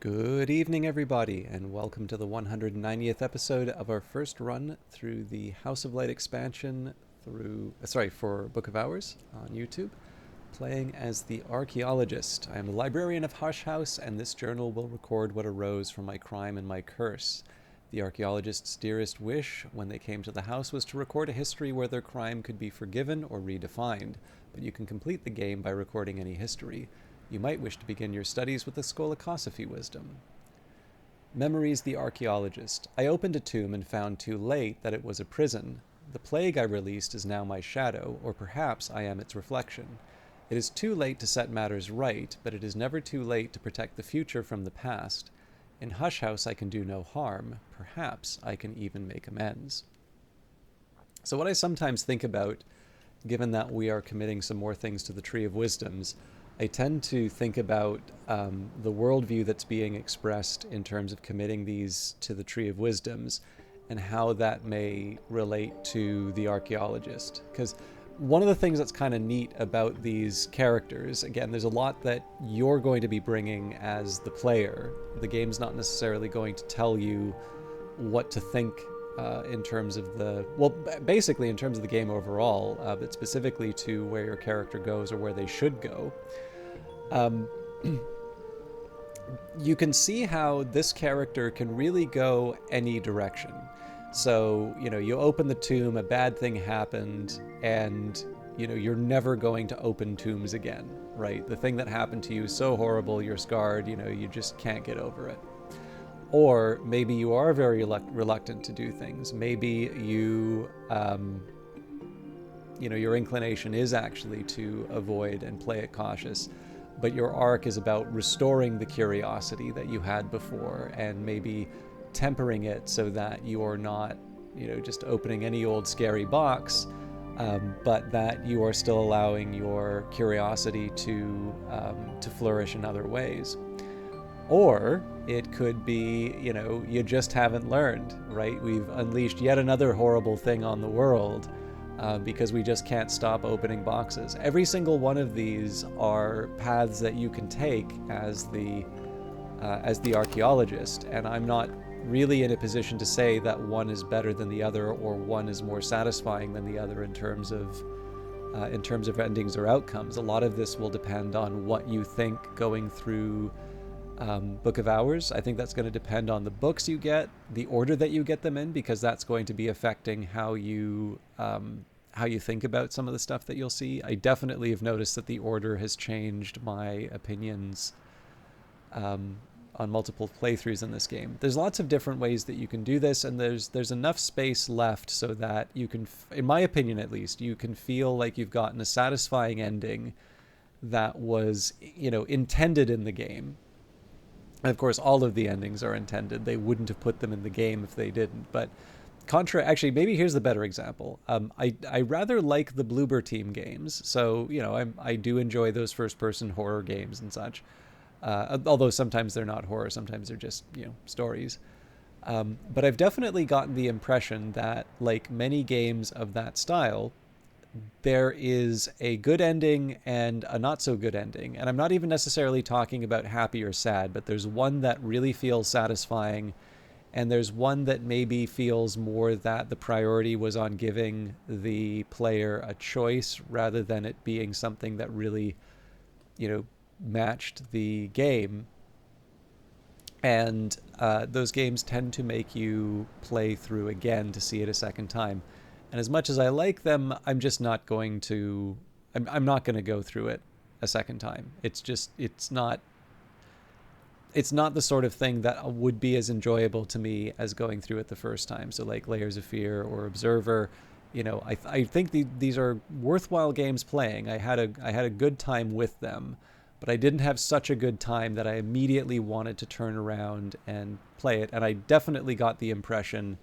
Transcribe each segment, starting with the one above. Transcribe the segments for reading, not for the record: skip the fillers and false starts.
Good evening, everybody, and welcome to the 190th episode of our first run through the House of Light expansion for Book of Hours on YouTube, playing as the Archaeologist. I am the librarian of Hush House, and this journal will record what arose from my crime and my curse. The archaeologist's dearest wish when they came to the house was to record a history where their crime could be forgiven or redefined, but you can complete the game by recording any history. You might wish to begin your studies with the Skolakosophy wisdom. Memories the Archaeologist. I opened a tomb and found too late that it was a prison. The plague I released is now my shadow, or perhaps I am its reflection. It is too late to set matters right, but it is never too late to protect the future from the past. In Hush House I can do no harm. Perhaps I can even make amends. So what I sometimes think about, given that we are committing some more things to the Tree of Wisdoms, I tend to think about the worldview that's being expressed in terms of committing these to the Tree of Wisdoms and how that may relate to the archaeologist. Because one of the things that's kind of neat about these characters, again, there's a lot that you're going to be bringing as the player. The game's not necessarily going to tell you what to think in terms of basically in terms of the game overall, but specifically to where your character goes or where they should go. You can see how this character can really go any direction. So, you open the tomb, a bad thing happened, and, you're never going to open tombs again, right? The thing that happened to you is so horrible, you're scarred, you just can't get over it. Or maybe you are very reluctant to do things. Maybe your inclination is actually to avoid and play it cautious, but your arc is about restoring the curiosity that you had before and maybe tempering it so that you're not, just opening any old scary box, but that you are still allowing your curiosity to flourish in other ways. Or it could be, you just haven't learned, right? We've unleashed yet another horrible thing on the world because we just can't stop opening boxes. Every single one of these are paths that you can take as the archaeologist, and I'm not really in a position to say that one is better than the other or one is more satisfying than the other in terms of endings or outcomes. A lot of this will depend on what you think going through Book of Hours. I think that's going to depend on the books you get, the order that you get them in, because that's going to be affecting how you think about some of the stuff that you'll see. I definitely have noticed that the order has changed my opinions on multiple playthroughs in this game. There's lots of different ways that you can do this, and there's enough space left so that you can, in my opinion at least, you can feel like you've gotten a satisfying ending that was, intended in the game. And of course, all of the endings are intended. They wouldn't have put them in the game if they didn't. But actually, maybe here's the better example. I rather like the Bloober Team games. So, I do enjoy those first-person horror games and such. Although sometimes they're not horror, sometimes they're just, stories. But I've definitely gotten the impression that, like many games of that style, there is a good ending and a not so good ending. And I'm not even necessarily talking about happy or sad, but there's one that really feels satisfying, and there's one that maybe feels more that the priority was on giving the player a choice rather than it being something that really, matched the game. And those games tend to make you play through again to see it a second time. And as much as I like them, I'm just not going to. I'm not going to go through it a second time. It's not the sort of thing that would be as enjoyable to me as going through it the first time. So like Layers of Fear or Observer, I think these are worthwhile games playing. I had a good time with them, but I didn't have such a good time that I immediately wanted to turn around and play it. And I definitely got the impression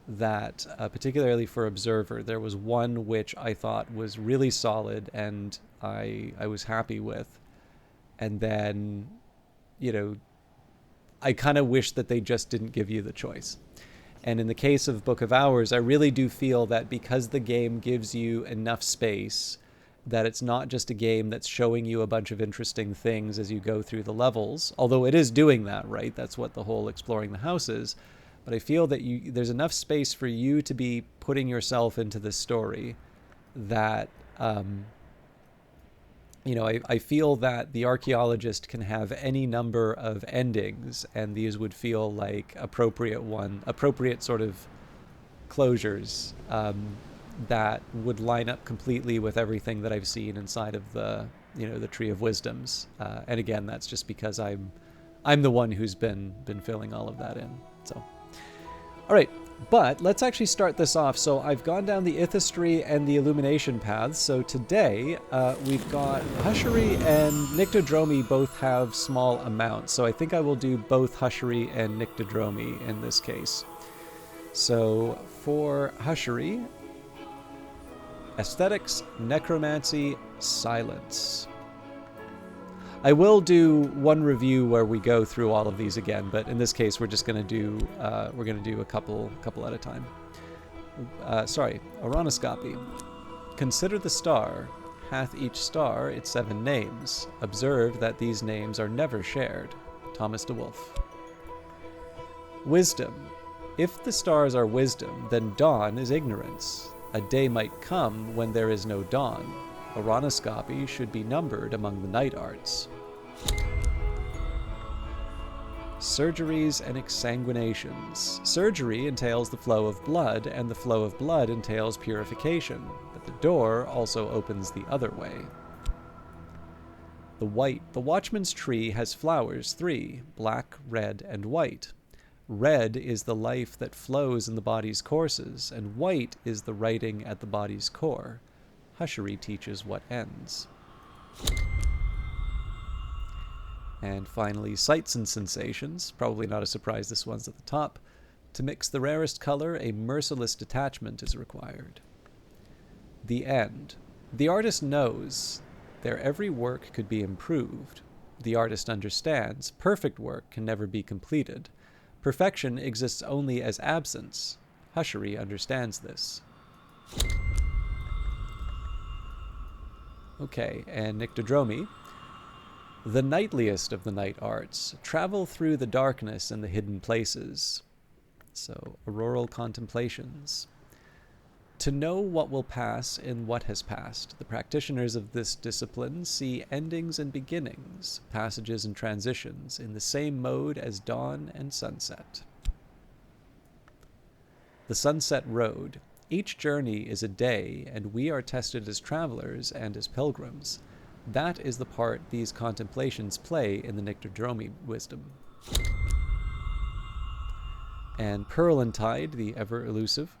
that, particularly for Observer, there was one which I thought was really solid and I was happy with. And then, I kind of wish that they just didn't give you the choice. And in the case of Book of Hours, I really do feel that because the game gives you enough space that it's not just a game that's showing you a bunch of interesting things as you go through the levels, although it is doing that, right? That's what the whole exploring the house is. But I feel that there's enough space for you to be putting yourself into this story that, I feel that the archaeologist can have any number of endings, and these would feel like appropriate sort of closures that would line up completely with everything that I've seen inside of the Tree of Wisdoms. And again, that's just because I'm the one who's been filling all of that in. So, all right. But let's actually start this off. So I've gone down the Ithistry and the Illumination paths. So today we've got Hushery and Nyctodromy both have small amounts. So I think I will do both Hushery and Nyctodromy in this case. So for Hushery, Aesthetics, Necromancy, Silence. I will do one review where we go through all of these again, but in this case, we're just going to do a couple at a time. Oronoscopy. Consider the star. Hath each star its 7 names. Observe that these names are never shared. Thomas de Wolfe. Wisdom. If the stars are wisdom, then dawn is ignorance. A day might come when there is no dawn. Oronoscopy should be numbered among the night arts. Surgeries and exsanguinations. Surgery entails the flow of blood, and the flow of blood entails purification, but the door also opens the other way. The watchman's tree has flowers 3, black, red, and white. Red is the life that flows in the body's courses, and white is the writing at the body's core. Hushery teaches what ends. And finally, sights and sensations. Probably not a surprise this one's at the top. To mix the rarest color, a merciless detachment is required. The end. The artist knows their every work could be improved. The artist understands perfect work can never be completed. Perfection exists only as absence. Hushery understands this. Okay, and Nyctodromy. The knightliest of the night arts. Travel through the darkness and the hidden places. So, auroral contemplations. To know what will pass in what has passed, the practitioners of this discipline see endings and beginnings, passages and transitions, in the same mode as dawn and sunset. The Sunset Road. Each journey is a day, and we are tested as travelers and as pilgrims. That is the part these contemplations play in the Nyctodromy wisdom. And Pearl and Tide, the ever-elusive.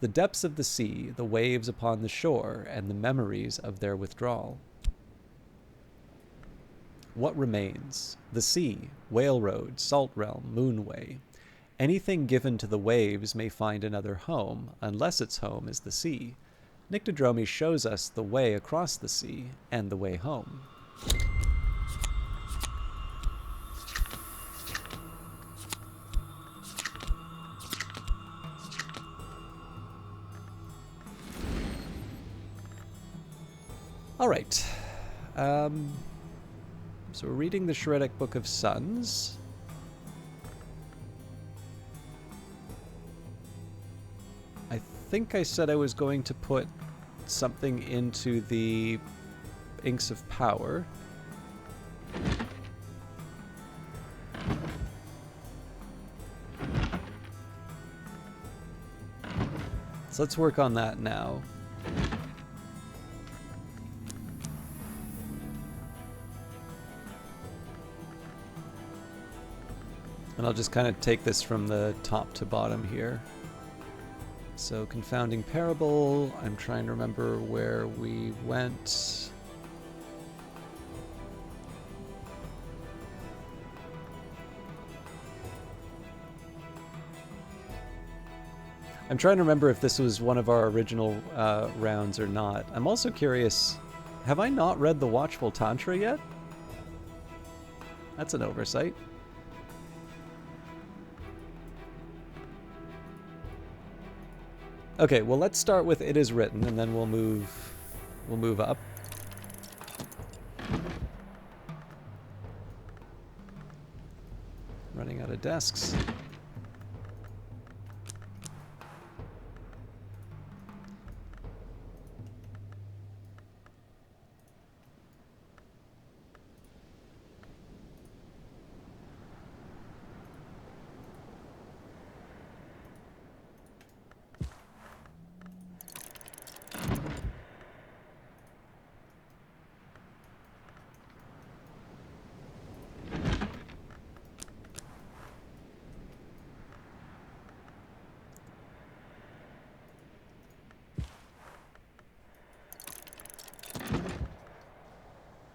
The depths of the sea, the waves upon the shore, and the memories of their withdrawal. What remains? The sea, Whale Road, Salt Realm, Moonway. Anything given to the waves may find another home, unless its home is the sea. Nyctodromy shows us the way across the sea and the way home. All right. So we're reading the Shreddick Book of Suns. I think I said I was going to put something into the Inks of Power. So let's work on that now. And I'll just kind of take this from the top to bottom here. So, Confounding Parable, I'm trying to remember where we went. I'm trying to remember if this was one of our original rounds or not. I'm also curious, have I not read the Watchful Tantra yet? That's an oversight. Okay, well, let's start with It Is Written, and then we'll move We'll move up. Running out of desks.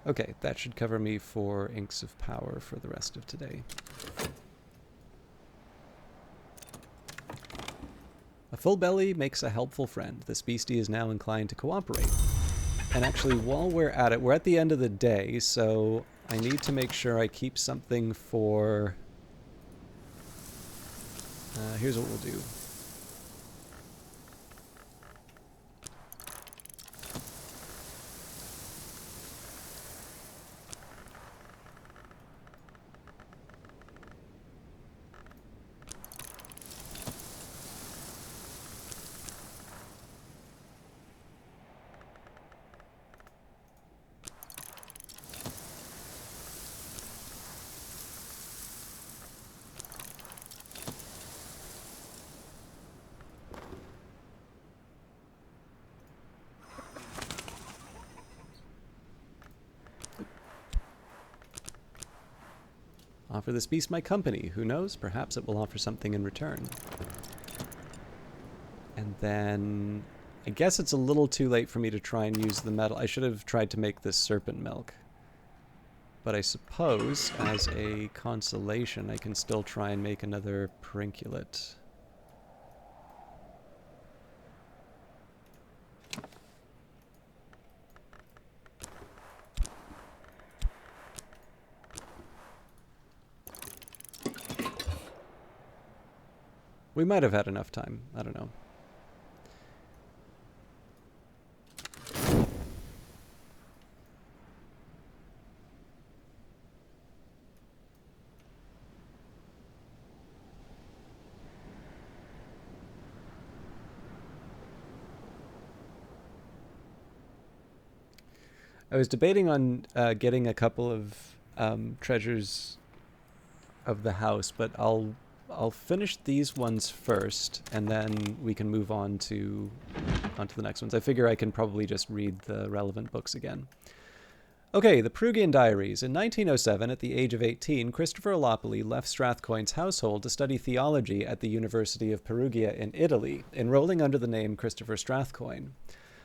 Okay, that should cover me for Inks of Power for the rest of today. A full belly makes a helpful friend. This beastie is now inclined to cooperate. And actually, while we're at it, we're at the end of the day, so I need to make sure I keep something for... here's what we'll do. Offer this beast my company. Who knows? Perhaps it will offer something in return. And then... I guess it's a little too late for me to try and use the metal. I should have tried to make this serpent milk. But I suppose, as a consolation, I can still try and make another princulate. We might have had enough time. I don't know. I was debating on getting a couple of treasures of the house, but I'll finish these ones first, and then we can move on to the next ones. I figure I can probably just read the relevant books again. Okay, the Perugian Diaries. In 1907, at the age of 18, Christopher Olopoli left Strathcoyne's household to study theology at the University of Perugia in Italy, enrolling under the name Christopher Strathcoyne.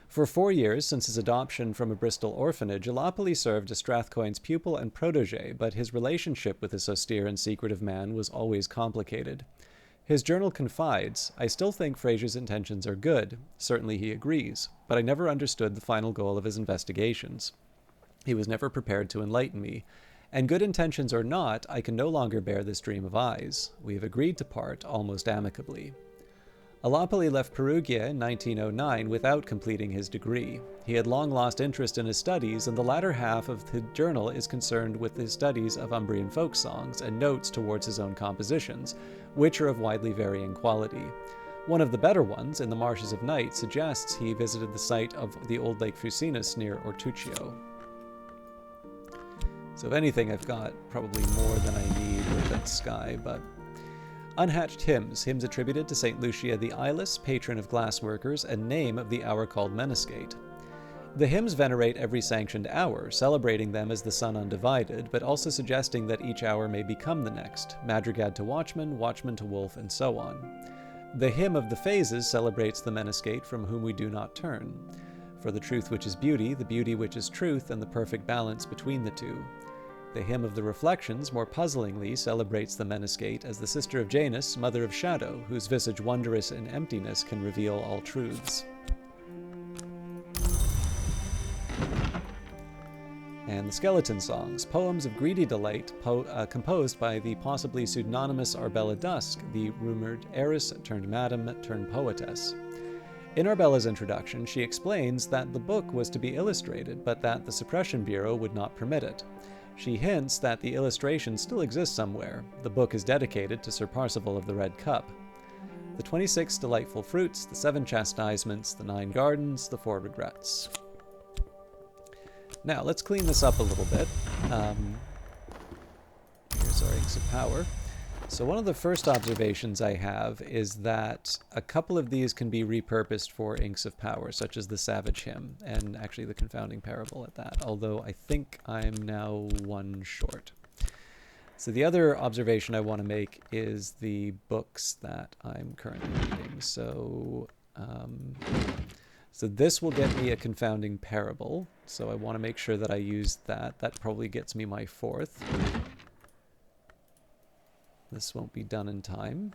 For 4 years since his adoption from a Bristol orphanage, Olopoli served as Strathcoyne's pupil and protege, but his relationship with this austere and secretive man was always complicated. His journal confides, "I still think Fraser's intentions are good. Certainly he agrees, but I never understood the final goal of his investigations. He was never prepared to enlighten me. And good intentions or not, I can no longer bear this dream of eyes. We have agreed to part almost amicably." Olopoli left Perugia in 1909 without completing his degree. He had long lost interest in his studies, and the latter half of the journal is concerned with his studies of Umbrian folk songs and notes towards his own compositions, which are of widely varying quality. One of the better ones, In the Marshes of Night, suggests he visited the site of the old Lake Fucinus near Ortuccio. So if anything, I've got probably more than I need with that sky, but... Unhatched hymns, hymns attributed to St. Lucia the Eyeless, patron of glassworkers, and name of the hour called Menascate. The hymns venerate every sanctioned hour, celebrating them as the sun undivided, but also suggesting that each hour may become the next, madrigad to watchman, watchman to wolf, and so on. The hymn of the phases celebrates the Menascate from whom we do not turn. For the truth which is beauty, the beauty which is truth, and the perfect balance between the two. The hymn of the Reflections, more puzzlingly, celebrates the Menascate as the sister of Janus, mother of Shadow, whose visage wondrous in emptiness can reveal all truths. And the Skeleton Songs, poems of greedy delight, composed by the possibly pseudonymous Arbella Dusk, the rumored heiress turned madam turned poetess. In Arbella's introduction, she explains that the book was to be illustrated, but that the Suppression Bureau would not permit it. She hints that the illustration still exists somewhere. The book is dedicated to Sir Parzival of the Red Cup. The 26 delightful fruits, the 7 chastisements, the 9 gardens, the 4 regrets. Now, let's clean this up a little bit. Here's our Inks of Power. So one of the first observations I have is that a couple of these can be repurposed for Inks of Power, such as the Savage Hymn, and actually the Confounding Parable at that, although I think I'm now 1 short. So the other observation I want to make is the books that I'm currently reading. So this will get me a Confounding Parable, so I want to make sure that I use that. That probably gets me my 4th. This won't be done in time.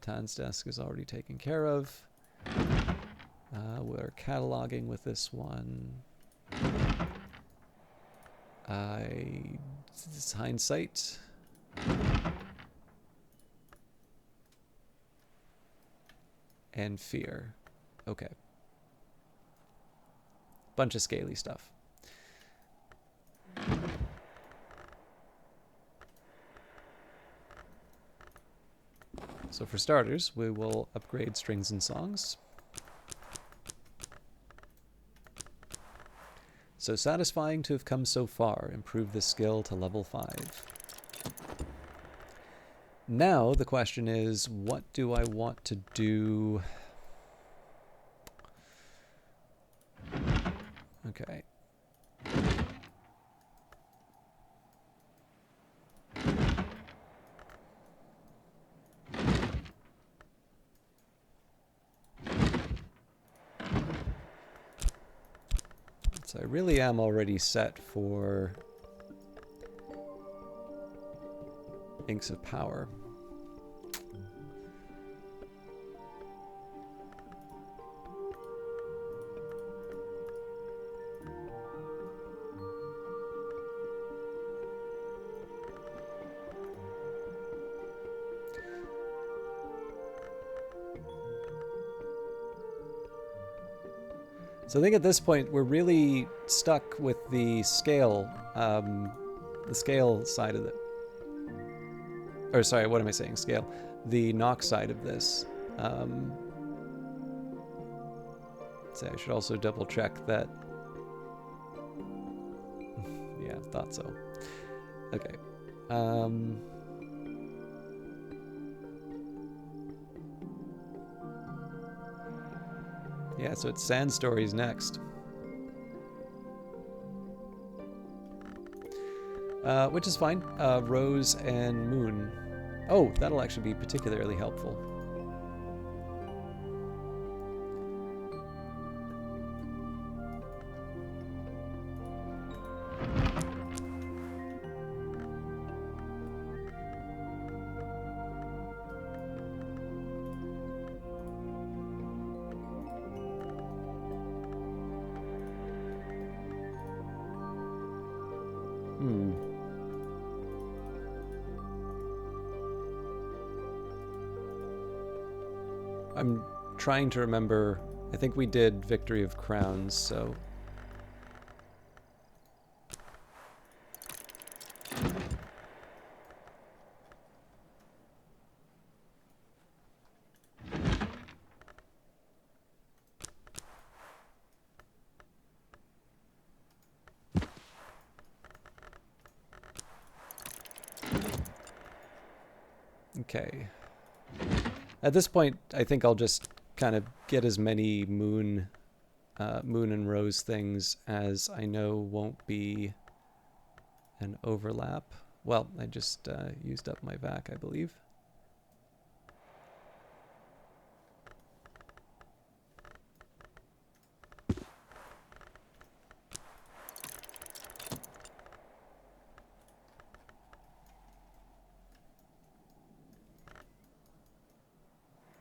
Tan's desk is already taken care of. We're cataloging with this one. It's hindsight. And fear. Okay. Bunch of scaly stuff. So for starters, we will upgrade strings and songs. So satisfying to have come so far. Improve the skill to level 5. Now the question is, what do I want to do? Okay. So I really am already set for Inks of Power. So I think at this point we're really stuck with the scale side of it. Or sorry, what am I saying? Scale. The knock side of this. So I should also double check that. Yeah, thought so. Okay. Yeah, so it's Sand Stories next. Which is fine. Rose and Moon. Oh, that'll actually be particularly helpful. I'm trying to remember. I think we did Victory of Crowns, so. Okay. At this point, I think I'll just kind of get as many Moon and Rose things as I know won't be an overlap. Well, I just used up my vac, I believe.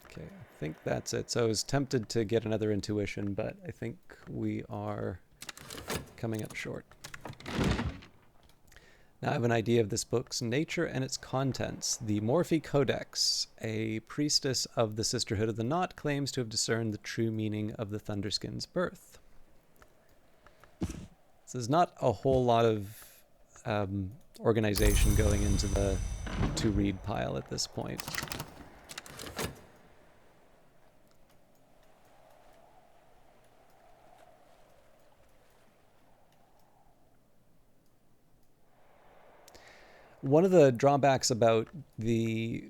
Okay, I think that's it. So I was tempted to get another intuition, but I think we are coming up short. Now I have an idea of this book's nature and its contents. The Morphe Codex, a priestess of the Sisterhood of the Knot, claims to have discerned the true meaning of the Thunderskin's birth. So there's not a whole lot of organization going into the to-read pile at this point. One of the drawbacks about the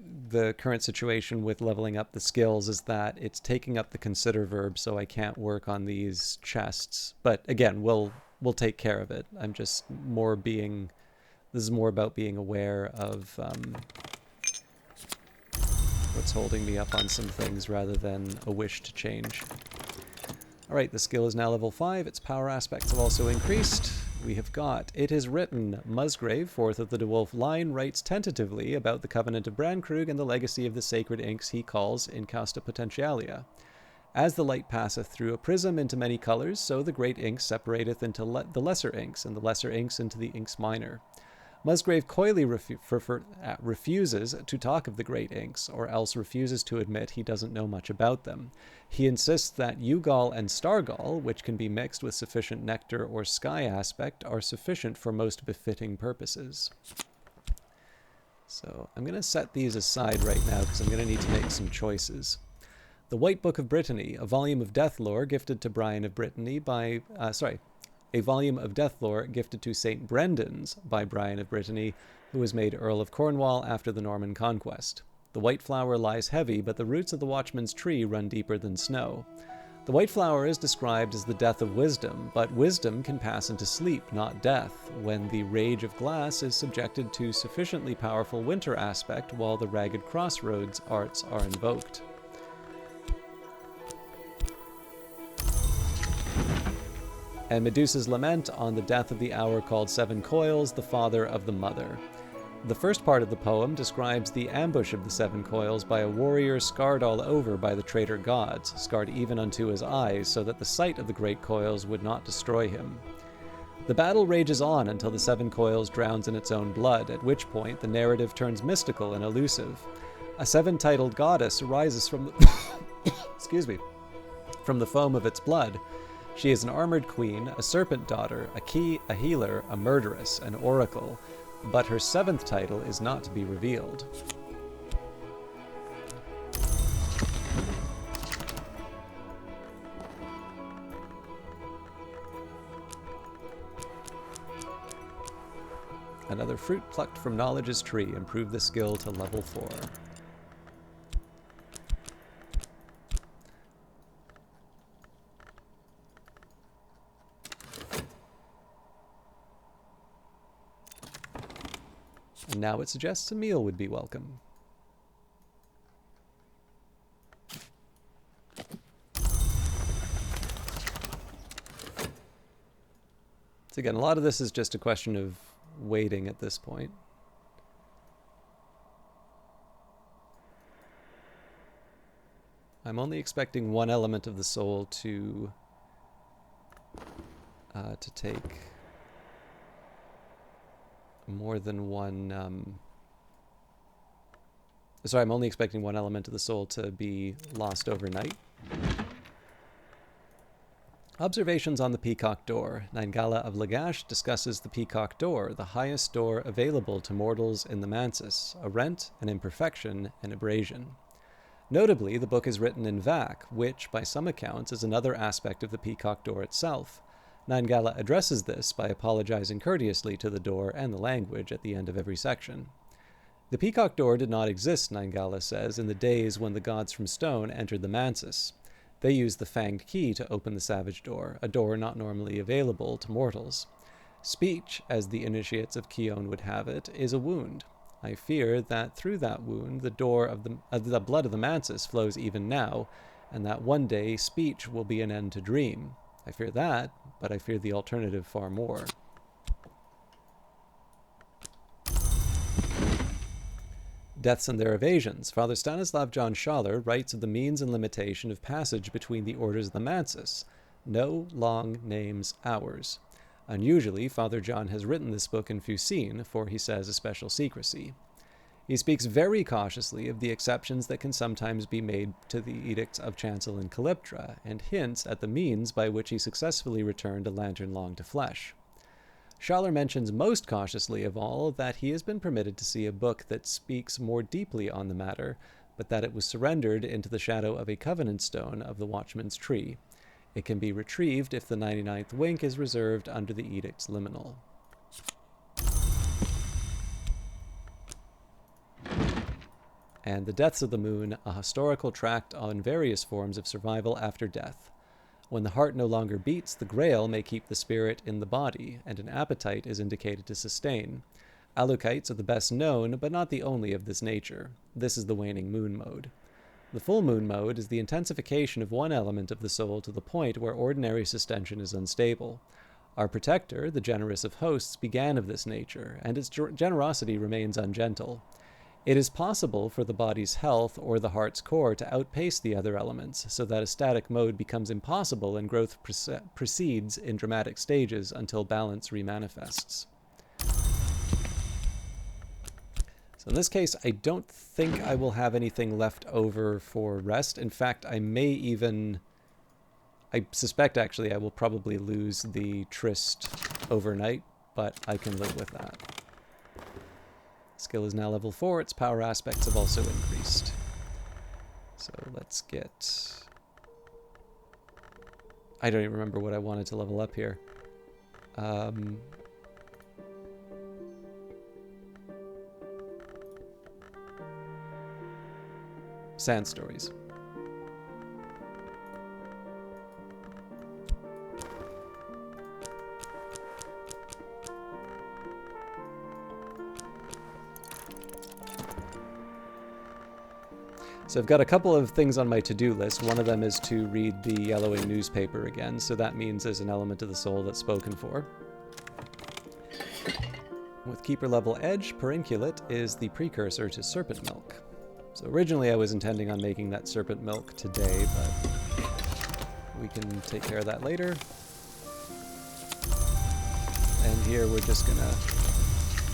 current situation with leveling up the skills is that it's taking up the consider verb, so I can't work on these chests. But again, we'll take care of it. I'm just more being... This is more about being aware of what's holding me up on some things rather than a wish to change. Alright, the skill is now level 5. Its power aspects have also increased. We have got, it is written, Musgrave, 4th of the DeWolf line, writes tentatively about the Covenant of Brankrug and the legacy of the sacred inks he calls Incausta Potentialia. As the light passeth through a prism into many colors, so the great inks separateth into the lesser inks, and the lesser inks into the inks minor. Musgrave coyly refuses to talk of the great inks, or else refuses to admit he doesn't know much about them. He insists that Ugol and Stargol, which can be mixed with sufficient nectar or sky aspect, are sufficient for most befitting purposes. So I'm going to set these aside right now because I'm going to need to make some choices. The White Book of Brittany, a volume of death lore gifted to Brian of Brittany by... a volume of death lore gifted to St. Brendan's by Brian of Brittany, who was made Earl of Cornwall after the Norman conquest. The white flower lies heavy, but the roots of the watchman's tree run deeper than snow. The white flower is described as the death of wisdom, but wisdom can pass into sleep, not death, when the rage of glass is subjected to sufficiently powerful winter aspect while the ragged crossroads arts are invoked. And Medusa's lament on the death of the hour called Seven Coils, the father of the mother. The first part of the poem describes the ambush of the Seven Coils by a warrior scarred all over by the traitor gods, scarred even unto his eyes, so that the sight of the great coils would not destroy him. The battle rages on until the Seven Coils drowns in its own blood, at which point the narrative turns mystical and elusive. A seven-titled goddess arises from the excuse me, from the foam of its blood. She is an armored queen, a serpent daughter, a key, a healer, a murderess, an oracle, but her seventh title is not to be revealed. Another fruit plucked from knowledge's tree. Improve the skill to level 4. And now it suggests a meal would be welcome. So again, a lot of this is just a question of waiting at this point. I'm only expecting one element of the soul to take more than one... Sorry, I'm only expecting one element of the soul to be lost overnight. Observations on the Peacock Door. Naingala of Lagash discusses the Peacock Door, the highest door available to mortals in the Mansis, a rent, an imperfection, an abrasion. Notably, the book is written in Vac, which, by some accounts, is another aspect of the Peacock Door itself. Naingala addresses this by apologizing courteously to the door and the language at the end of every section. The Peacock Door did not exist, Naingala says, in the days when the gods from stone entered the Mansis. They used the fanged key to open the Savage Door, a door not normally available to mortals. Speech, as the initiates of Kion would have it, is a wound. I fear that through that wound the door of the blood of the Mansis flows even now, and that one day speech will be an end to dream. I fear that, but I fear the alternative far more. Deaths and their evasions. Father Stanislav John Schaller writes of the means and limitation of passage between the orders of the Mansis. No long names hours. Unusually, Father John has written this book in Fusine for, he says, a special secrecy. He speaks very cautiously of the exceptions that can sometimes be made to the edicts of Chancel and Calyptra, and hints at the means by which he successfully returned a lantern long to flesh. Schaller mentions most cautiously of all that he has been permitted to see a book that speaks more deeply on the matter, but that it was surrendered into the shadow of a covenant stone of the Watchman's Tree. It can be retrieved if the 99th wink is reserved under the edict's liminal. And The Deaths of the Moon, a historical tract on various forms of survival after death. When the heart no longer beats, the grail may keep the spirit in the body, and an appetite is indicated to sustain. Alukites are the best known, but not the only of this nature. This is the waning moon mode. The full moon mode is the intensification of one element of the soul to the point where ordinary sustention is unstable. Our protector, the generous of hosts, began of this nature, and its generosity remains ungentle. It is possible for the body's health or the heart's core to outpace the other elements, so that a static mode becomes impossible and growth proceeds in dramatic stages until balance remanifests. So in this case, I don't think I will have anything left over for rest. In fact, I suspect actually I will probably lose the tryst overnight, but I can live with that. Skill is now level 4. Its power aspects have also increased. So let's get... I don't even remember what I wanted to level up here. Sand Stories. So I've got a couple of things on my to-do list. One of them is to read the yellowing newspaper again, so that means there's an element of the soul that's spoken for. With Keeper level Edge, Perinculate is the precursor to Serpent Milk. So originally I was intending on making that Serpent Milk today, but we can take care of that later. And here we're just gonna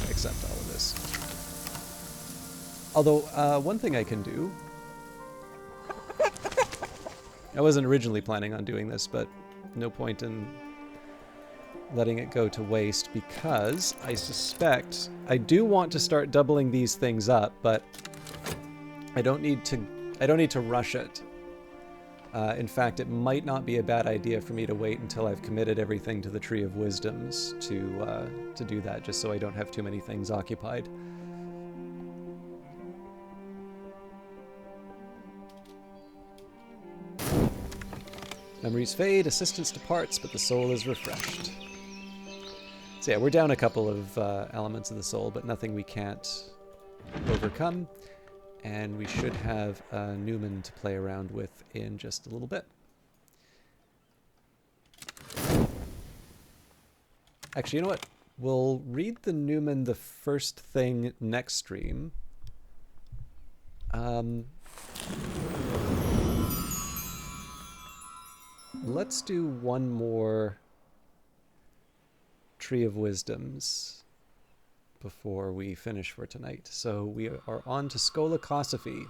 accept all of this. Although, one thing I can do... I wasn't originally planning on doing this, but no point in letting it go to waste, because I suspect I do want to start doubling these things up, but I don't need to rush it. In fact, it might not be a bad idea for me to wait until I've committed everything to the Tree of Wisdoms to do that, just so I don't have too many things occupied. Memories fade, assistance departs, but the soul is refreshed. So yeah, we're down a couple of elements of the soul, but nothing we can't overcome. And we should have Newman to play around with in just a little bit. Actually, you know what? We'll read the Newman the first thing next stream. Let's do one more Tree of Wisdoms before we finish for tonight. So we are on to Skolakosophy,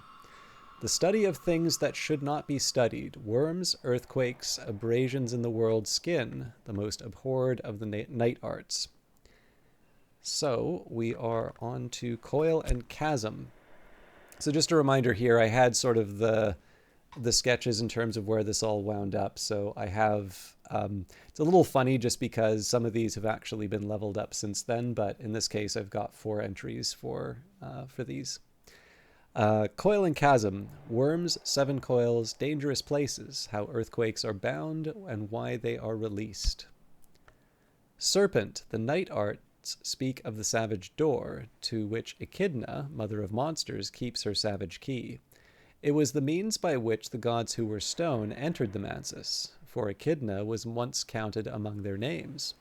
the study of things that should not be studied: worms, earthquakes, abrasions in the world's skin, the most abhorred of the night arts. So we are on to Coil and Chasm. So just a reminder here, I had sort of the sketches in terms of where this all wound up. So I have, it's a little funny just because some of these have actually been leveled up since then, but in this case I've got 4 entries for these. Coil and Chasm, worms, 7 coils, dangerous places, how earthquakes are bound and why they are released. Serpent, the night arts speak of the savage door, to which Echidna, mother of monsters, keeps her savage key. It was the means by which the gods who were stone entered the Mansis, for Echidna was once counted among their names.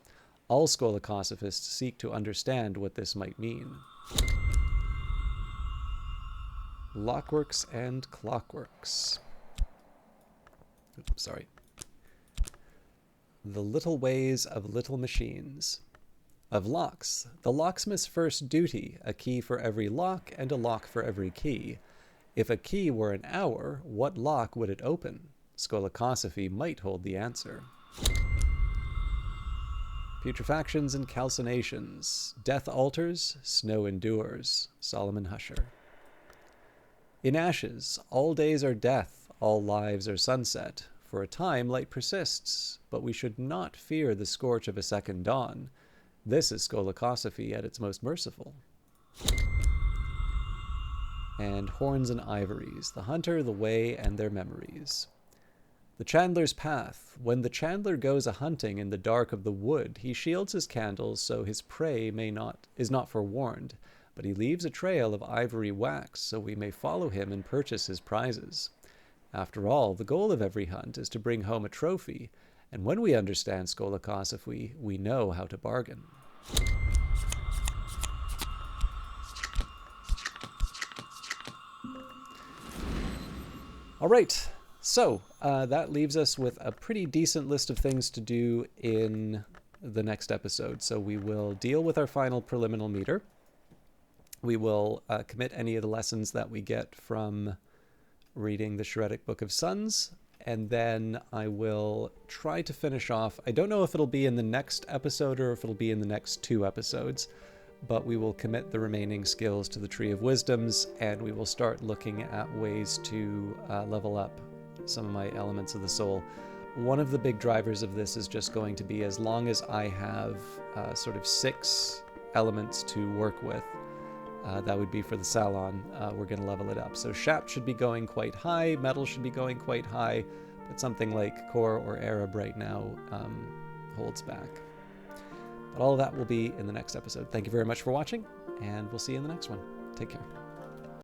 All Skolakosophists seek to understand what this might mean. Lockworks and Clockworks. Oops, sorry. The little ways of little machines. Of locks. The locksmith's first duty, a key for every lock and a lock for every key. If a key were an hour, what lock would it open? Scolacosophy might hold the answer. Putrefactions and calcinations. Death alters, snow endures. Solomon Husher. In ashes, all days are death, all lives are sunset. For a time light persists, but we should not fear the scorch of a second dawn. This is Scolacosophy at its most merciful. And horns and ivories, the hunter, the way, and their memories. The chandler's path. When the chandler goes a-hunting in the dark of the wood, he shields his candles so his prey is not forewarned, but he leaves a trail of ivory wax so we may follow him and purchase his prizes. After all, the goal of every hunt is to bring home a trophy, and when we understand Scolacosophy, we know how to bargain. All right, so that leaves us with a pretty decent list of things to do in the next episode. So we will deal with our final preliminal meter. We will commit any of the lessons that we get from reading the Sheretic Book of Suns, and then I will try to finish off. I don't know if it'll be in the next episode or if it'll be in the next 2 episodes, but we will commit the remaining skills to the Tree of Wisdoms, and we will start looking at ways to level up some of my elements of the soul. One of the big drivers of this is just going to be, as long as I have sort of 6 elements to work with, that would be for the Salon, we're going to level it up. So Shapt should be going quite high, Metal should be going quite high, but something like Core or Arab right now holds back. But all of that will be in the next episode. Thank you very much for watching, and we'll see you in the next one. Take care.